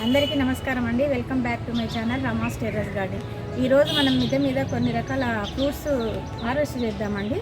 అందరికీ నమస్కారం అండి. Welcome back to my channel Rama's terrace garden. ఈరోజు మనం మిద్దె మీద కొన్ని రకాల ఫ్రూట్స్ హార్వెస్ట్ చేద్దామండి.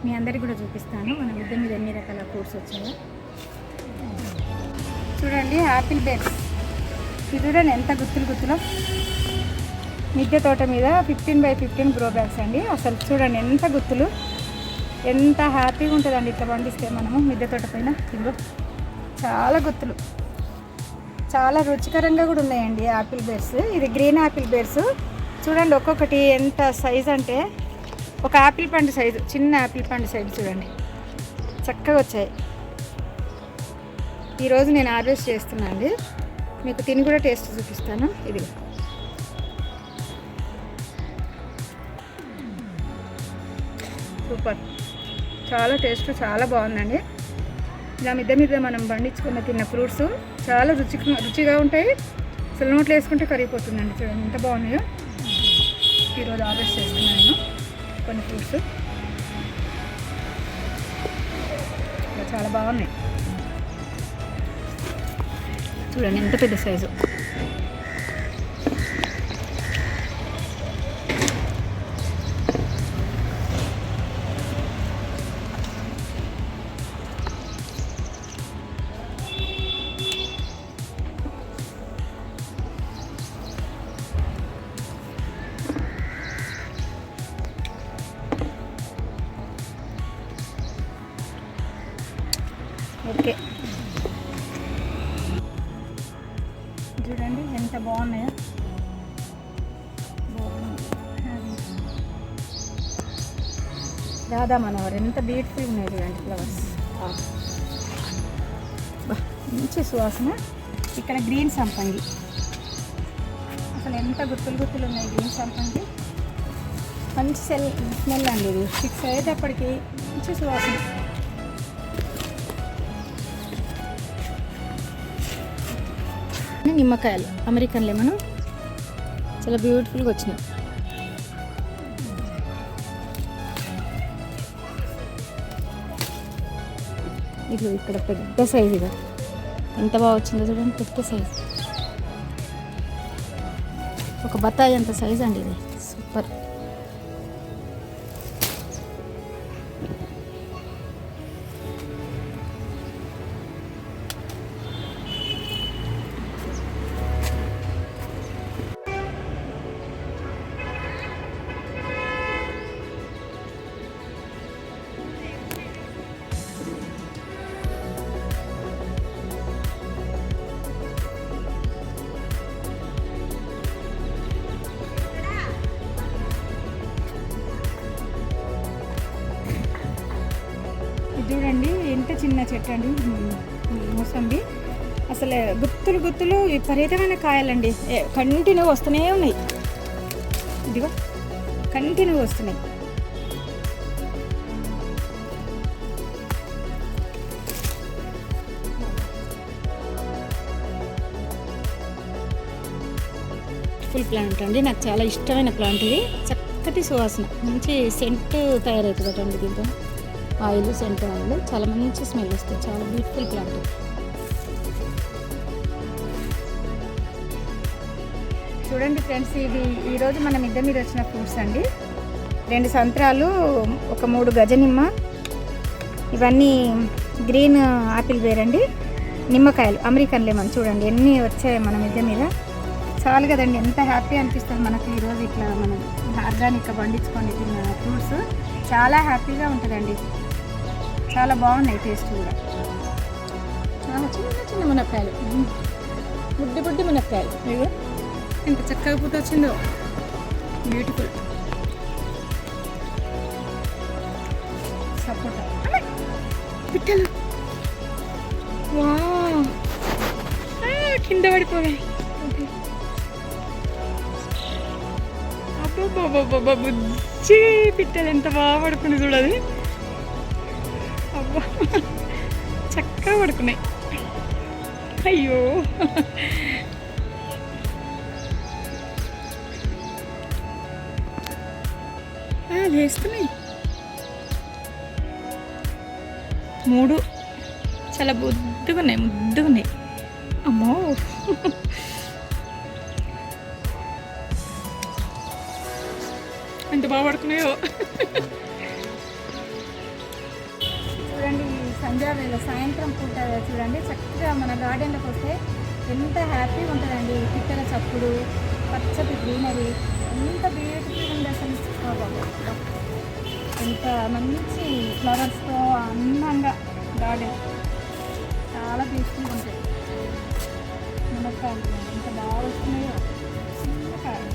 మీ అందరికీ కూడా చూపిస్తాను మన మిద్దె మీద ఎన్ని రకాల ఫ్రూట్స్ వచ్చాయో. చూడండి, యాపిల్ బేర్స్. ఇది చూడండి ఎంత గుత్తులో. మిద్దె తోట మీద 15x15 గ్రో బ్యాగ్స్ అండి. అసలు చూడండి ఎంత గుత్తులు, ఎంత హ్యాపీగా ఉంటుందండి ఇట్లా పండిస్తే మనము మిద్దె తోట పైన. ఇదిగో చాలా గుత్తులు, చాలా రుచికరంగా కూడా ఉన్నాయండి యాపిల్ బేర్స్. ఇది గ్రీన్ యాపిల్ బేర్స్. చూడండి ఒక్కొక్కటి ఎంత సైజ్ అంటే ఒక యాపిల్ పండు సైజు, చిన్న యాపిల్ పండు సైజు చూడండి, చక్కగా వచ్చాయి. ఈరోజు నేను హార్వెస్ట్ చేస్తున్నాను అండి, మీకు తిని కూడా టేస్ట్ చూపిస్తాను. ఇది సూపర్, చాలా టేస్ట్ చాలా బాగుందండి. ఇలా మిద్దె మీద మనం పండించుకున్న తిన్న ఫ్రూట్స్ చాలా రుచిగా ఉంటాయి. అసలు నోట్లో వేసుకుంటే కరిగిపోతుందండి. చూడండి ఎంత బాగున్నాయో. ఈరోజు హార్వెస్ట్ చేస్తున్నాను కొన్ని ఫ్రూట్స్, చాలా బాగున్నాయి. చూడండి ఎంత పెద్ద సైజు. ఓకే, చూడండి ఎంత బాగున్నాయో. రాధా మనోహర్ ఎంత బ్యూటిఫుల్ ఉన్నాయి చూడండి ఫ్లవర్స్. మంచి సువాసన. ఇక్కడ గ్రీన్ సంపంగి, అసలు ఎంత గుత్తులు ఉన్నాయి గ్రీన్ సంపంగి. మంచి స్మెల్ అండి. ఇది 6 అయ్యేటప్పటికి మంచి సువాసన. నిమ్మకాయలు అమెరికన్ లెమన్ చాలా బ్యూటిఫుల్గా వచ్చినాయి. ఇది ఇక్కడ పెద్ద సైజుగా ఎంత బాగా వచ్చిందో చూడండి, పెద్ద సైజు. ఒక బత్తాయి అంత సైజు అండి ఇది. సూపర్. చూడండి ఎంత చిన్న చెట్టు అండి మోసంబి. అసలు గుత్తులు విపరీతమైన కాయలండి, కంటిన్యూ వస్తూనే ఉన్నాయి. ఇదిగో కంటిన్యూ వస్తున్నాయి. ఫుల్ ప్లాంట్ అండి, నాకు చాలా ఇష్టమైన ప్లాంట్ ఇది. చక్కటి సువాసన, మంచి సెంట్ తయారవుతుంది అండి దీంతో. ఆయిల్, సెంట్ ఆయిల్, చాలా మంచి స్మెల్ వస్తుంది. చాలా బ్యూటిఫుల్ ప్లాంట్. చూడండి ఫ్రెండ్స్, ఇది ఈరోజు మన మిద్దె మీద వచ్చిన ఫ్రూట్స్ అండి. 2 సంత్రాలు, ఒక 3 గజనిమ్మ, ఇవన్నీ గ్రీన్ ఆపిల్ బేర్ అండి. నిమ్మకాయలు అమెరికన్ లెమన్. చూడండి ఎన్ని వచ్చాయి మన మిద్దె మీద. చాలు కదండి, ఎంత హ్యాపీ అనిపిస్తుంది మనకి ఈరోజు ఇట్లా మనం ఆర్గానిక్గా పండించుకొని తిన్న ఫ్రూట్స్. చాలా హ్యాపీగా ఉంటుందండి, చాలా బాగున్నాయి టేస్ట్ కూడా. చాలా చిన్న మునక్కాయలు, బుడ్డి మునక్కాయలు. ఇదిగో ఎంత చక్కగా పుట్టు వచ్చిందో, బ్యూటిఫుల్. సపోటా పిట్టలు, వా కింద పడిపోయాయి. అబ్బా బుజ్జి పిట్టలు ఎంత బాగా పడుకుని చూడది. అబ్బా చక్కగా పడుకున్నాయి. అయ్యో వేస్తున్నాయి. 3 చాలా ముద్దుగా ఉన్నాయి. అమ్మో బాగా పడుకున్నాయో. చూడండి సంధ్యా వేళ సాయంత్రం పూట చూడండి చక్కగా మన గార్డెన్లోకి వస్తే ఎంత హ్యాపీగా ఉంటుందండి. పిట్టల చప్పుడు, పచ్చటి గ్రీనరీ, ఎంత బ్యూటిఫుల్గా ఉంది అసలు. ఎంత మంచి ఫ్లవర్స్తో అందంగా గార్డెన్ చాలా బ్యూటిఫుల్గా ఉంటుంది. మునక్కాయలు ఎంత బాగా వస్తున్నాయో, చిన్నకాయలు.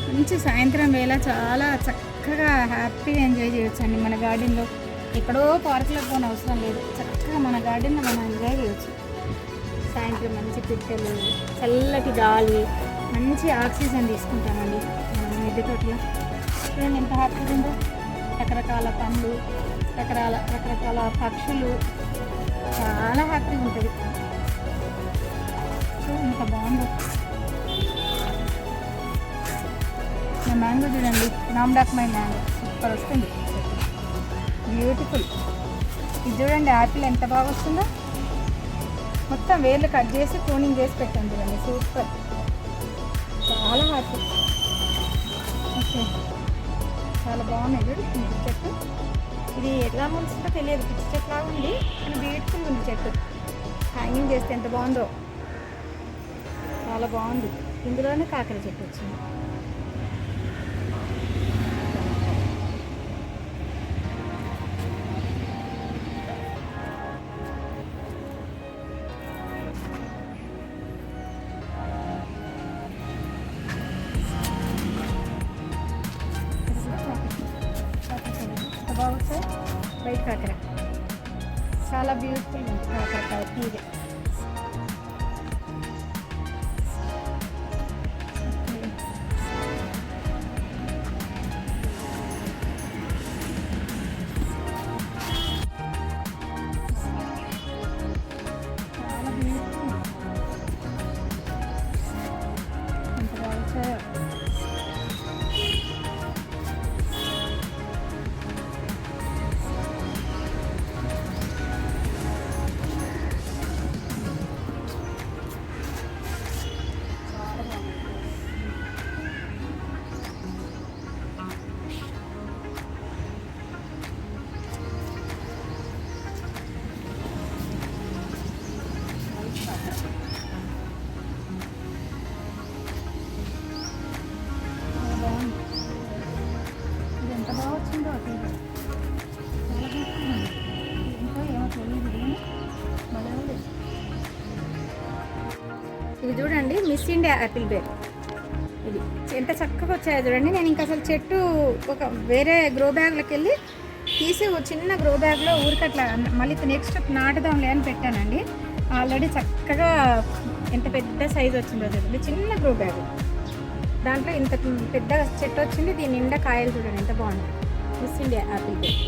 మంచి సాయంత్రం వేళ చాలా చక్కగా హ్యాపీగా ఎంజాయ్ చేయొచ్చండి మన గార్డెన్లో. ఎక్కడో పార్కులకు పోని అవసరం లేదు, చక్కగా మన గార్డెన్లో మనం ఎంజాయ్ చేయొచ్చు. సాయంత్రం మంచి పిట్టలు, చల్లటి గాలి, మంచి ఆక్సిజన్ తీసుకుంటామండి మనం మిద్దె తోటలో. చూడండి ఎంత హ్యాపీగా ఉందో. రకరకాల పండ్లు, రకరకాల పక్షులు, చాలా హ్యాపీగా ఉంటుంది. ఎంత బాగుందో. నా మ్యాంగో చూడండి, నామ్డాక్మై మ్యాంగో సూపర్ వస్తుంది, బ్యూటిఫుల్. ఇది చూడండి యాపిల్ ఎంత బాగా వస్తుందో. మొత్తం వేర్లు కట్ చేసి ప్రూనింగ్ చేసి పెట్టండి చూడండి, సూపర్, చాలా హ్యాపీ. ఓకే, చాలా బాగున్నాయి చూడండి చెట్టు. ఇది ఎట్లా మొలుస్తుందో తెలియదు, పిచ్చి చెట్టు లాగా ఉంది కానీ బ్యూటిఫుల్ ఉంది చెట్టు. హ్యాంగింగ్ చేస్తే ఎంత బాగుందో, చాలా బాగుంది. ఇందులోనే కాకర చెట్టు వచ్చింది. బాగుంటాయి వైట్ కాకర, చాలా బ్యూటిఫుల్ ఉంది కాకరకాయ తీగ. చాలా బ్యూటిఫుల్, ఎంత బాగుంటాయో. ఇది ఎంత బాగా వచ్చిందో తీగ, చాలా బ్యూటిఫుల్. ఇంకా ఏమో తెలియదు మళ్ళీ. ఇది చూడండి మిస్ ఇండియా యాపిల్ బేర్. ఇది ఎంత చక్కగా వచ్చాయో చూడండి. నేను ఇంకా అసలు చెట్టు ఒక వేరే గ్రో బ్యాగ్లోకి వెళ్ళి తీసి ఒక చిన్న గ్రో బ్యాగ్లో ఊరికట్లా మళ్ళీ నెక్స్ట్ నాటుదాంలే అని పెట్టానండి. ఆల్రెడీ చక్కగా ఎంత పెద్ద సైజు వచ్చిందో చూడండి, చిన్న గ్రో బ్యాగ్, దాంట్లో ఇంత పెద్ద చెట్టు వచ్చింది. దీని నిండా కాయలు చూడండి ఎంత బాగుంది. Miss India apple ber.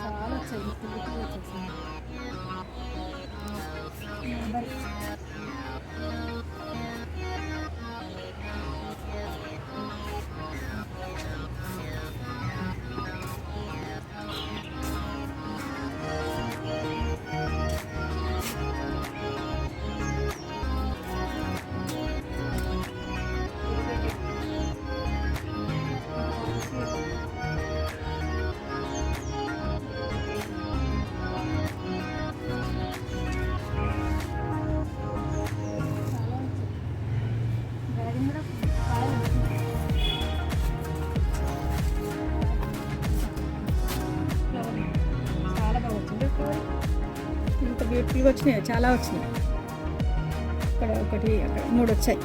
చాలా వచ్చాయి, వచ్చేసింది. ఇంత బ్యూటిఫుల్గా వచ్చినాయి, చాలా వచ్చినాయి. ఇక్కడ ఒకటి, అక్కడ 3 వచ్చాయి.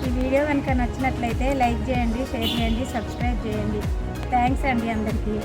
ఈ వీడియో కనుక నచ్చినట్లయితే లైక్ చేయండి, షేర్ చేయండి, సబ్స్క్రైబ్ చేయండి. థ్యాంక్స్ అండి అందరికీ.